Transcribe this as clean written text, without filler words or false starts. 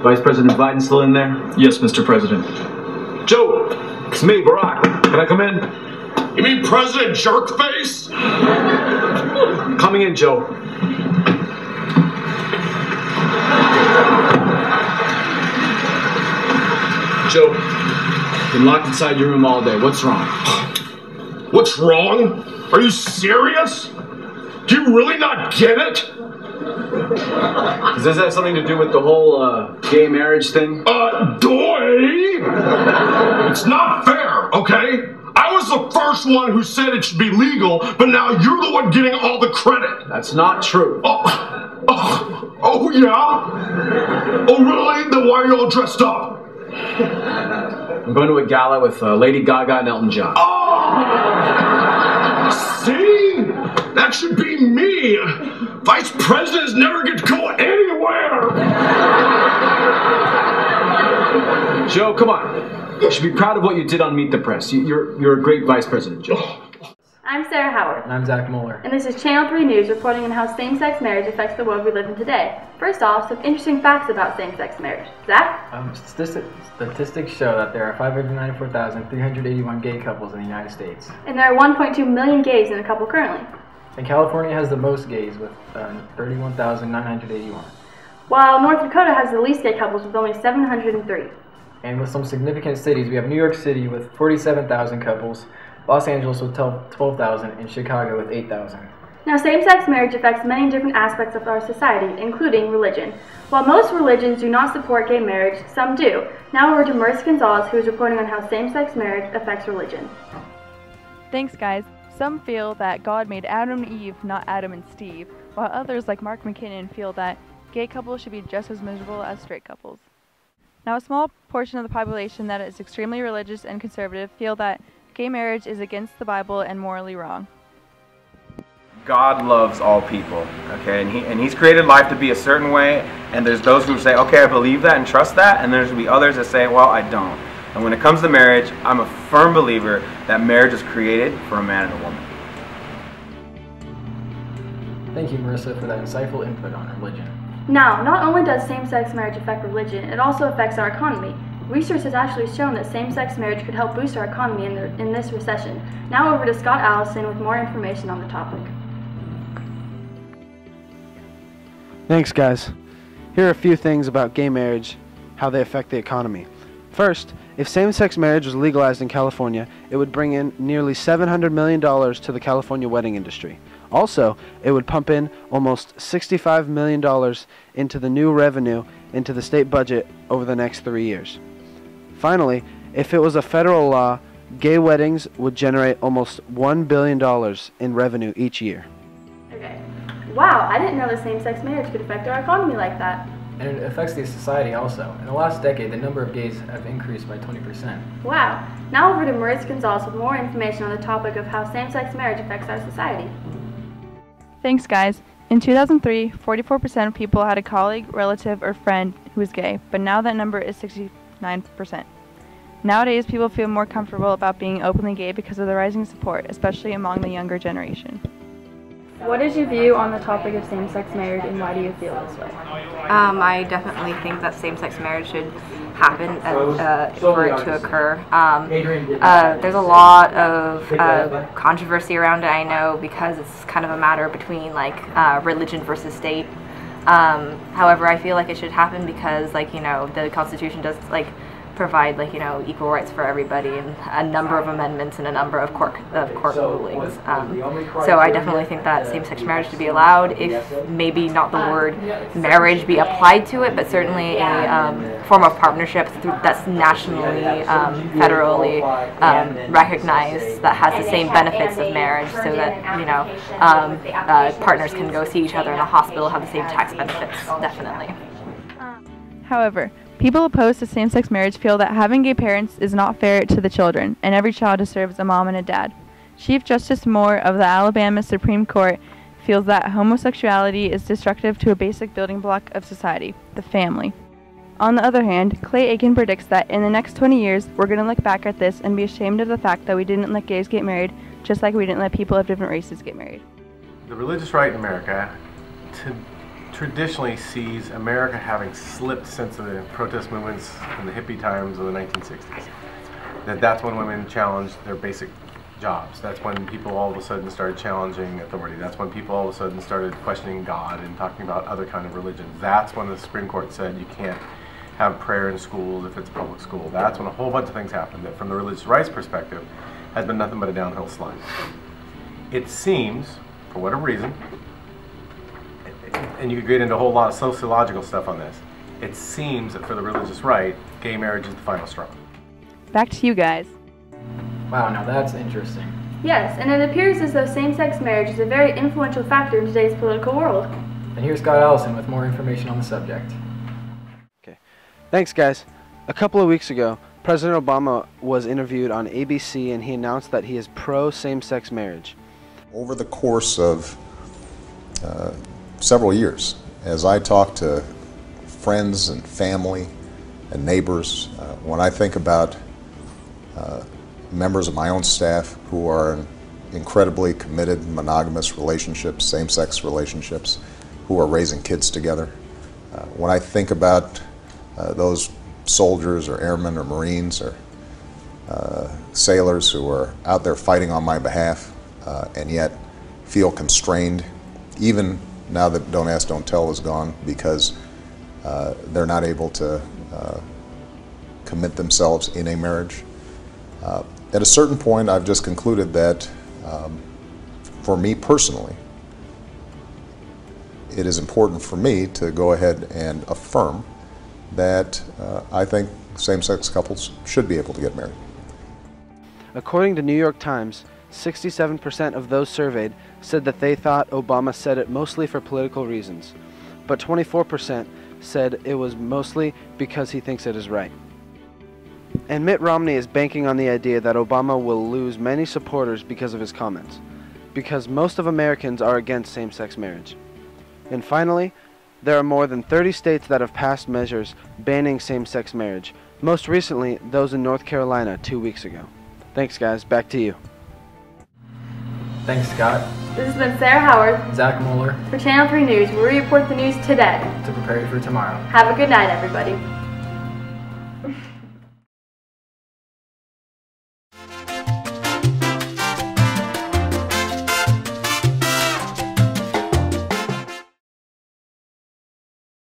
Vice President Biden still in there? Yes, Mr. President. Joe, it's me, Barack. Can I come in? You mean President Jerkface? Coming in, Joe. Joe, been locked inside your room all day. What's wrong? What's wrong? Are you serious? Do you really not get it? Does this have something to do with the whole gay marriage thing? Doy! It's not fair, okay? I was the first one who said it should be legal, but now you're the one getting all the credit. That's not true. Oh yeah? Oh really? Then why are you all dressed up? I'm going to a gala with Lady Gaga and Elton John. See? That should be me. Vice presidents never get to go anywhere. Joe, come on. You should be proud of what you did on Meet the Press. You're a great vice president, Joe. I'm Sarah Howard. And I'm Zack. And this is Channel 3 News reporting on how same-sex marriage affects the world we live in today. First off, some interesting facts about same-sex marriage. Zack? Statistics show that there are 594,381 gay couples in the United States. And there are 1.2 million gays in a couple currently. And California has the most gays with 31,981. While North Dakota has the least gay couples with only 703. And with some significant cities, we have New York City with 47,000 couples, Los Angeles with 12,000, and Chicago with 8,000. Now, same-sex marriage affects many different aspects of our society, including religion. While most religions do not support gay marriage, some do. Now over to Marisa Gonzalez, who is reporting on how same-sex marriage affects religion. Thanks, guys. Some feel that God made Adam and Eve, not Adam and Steve, while others, like Mark McKinnon, feel that gay couples should be just as miserable as straight couples. Now, a small portion of the population that is extremely religious and conservative feel that gay marriage is against the Bible and morally wrong. God loves all people, okay, and He's created life to be a certain way, and there's those who say, okay, I believe that and trust that, and there's going to be others that say, well, I don't. And when it comes to marriage, I'm a firm believer that marriage is created for a man and a woman. Thank you, Marisa, for that insightful input on religion. Now, not only does same-sex marriage affect religion, it also affects our economy. Research has actually shown that same-sex marriage could help boost our economy in this recession. Now over to Scott Allison with more information on the topic. Thanks, guys. Here are a few things about gay marriage, how they affect the economy. First, if same-sex marriage was legalized in California, it would bring in nearly $700 million to the California wedding industry. Also, it would pump in almost $65 million into the new revenue into the state budget over the next 3 years. Finally, if it was a federal law, gay weddings would generate almost $1 billion in revenue each year. Okay. Wow, I didn't know that same-sex marriage could affect our economy like that. And it affects the society also. In the last decade, the number of gays have increased by 20%. Wow. Now over to Marisa Gonzalez with more information on the topic of how same-sex marriage affects our society. Thanks, guys. In 2003, 44% of people had a colleague, relative, or friend who was gay, but now that number is 69%. Nowadays, people feel more comfortable about being openly gay because of the rising support, especially among the younger generation. What is your view on the topic of same-sex marriage, and why do you feel this way? I definitely think that same-sex marriage should happen for it to occur. There's a lot of controversy around it, I know, because it's kind of a matter between religion versus state. However, I feel like it should happen because, the Constitution does provide equal rights for everybody, and a number of amendments and a number of court rulings. So I definitely think that same-sex marriage should be allowed, if maybe not the word marriage be applied to it, but certainly a form of partnership that's nationally, federally recognized, that has the same benefits of marriage, so that partners can go see each other in the hospital, have the same tax benefits, definitely. However, people opposed to same-sex marriage feel that having gay parents is not fair to the children, and every child deserves a mom and a dad. Chief Justice Moore of the Alabama Supreme Court feels that homosexuality is destructive to a basic building block of society, the family. On the other hand, Clay Aiken predicts that in the next 20 years, we're going to look back at this and be ashamed of the fact that we didn't let gays get married, just like we didn't let people of different races get married. The religious right in America to traditionally sees America having slipped since the protest movements in the hippie times of the 1960s. That's when women challenged their basic jobs. That's when people all of a sudden started challenging authority. That's when people all of a sudden started questioning God and talking about other kind of religions. That's when the Supreme Court said you can't have prayer in schools if it's a public school. That's when a whole bunch of things happened that from the religious rights perspective has been nothing but a downhill slide. It seems, for whatever reason, and you could get into a whole lot of sociological stuff on this, it seems that for the religious right, gay marriage is the final straw. Back to you guys. Wow, now that's interesting. Yes, and it appears as though same-sex marriage is a very influential factor in today's political world. And here's Scott Allison with more information on the subject. Okay, thanks guys. A couple of weeks ago, President Obama was interviewed on ABC and he announced that he is pro same-sex marriage. Over the course of several years, as I talk to friends and family and neighbors, when I think about members of my own staff who are in incredibly committed monogamous relationships, same-sex relationships, who are raising kids together, when I think about those soldiers or airmen or Marines or sailors who are out there fighting on my behalf and yet feel constrained, even now that Don't Ask, Don't Tell is gone, because they're not able to commit themselves in a marriage. At a certain point, I've just concluded that for me personally, it is important for me to go ahead and affirm that I think same-sex couples should be able to get married. According to New York Times, 67% of those surveyed said that they thought Obama said it mostly for political reasons, but 24% said it was mostly because he thinks it is right. And Mitt Romney is banking on the idea that Obama will lose many supporters because of his comments, because most of Americans are against same-sex marriage. And finally, there are more than 30 states that have passed measures banning same-sex marriage, most recently those in North Carolina 2 weeks ago. Thanks guys, back to you. Thanks, Scott. This has been Sarah Howard Zack Mueller for Channel 3 News, where we report the news today. to prepare you for tomorrow. Have a good night, everybody.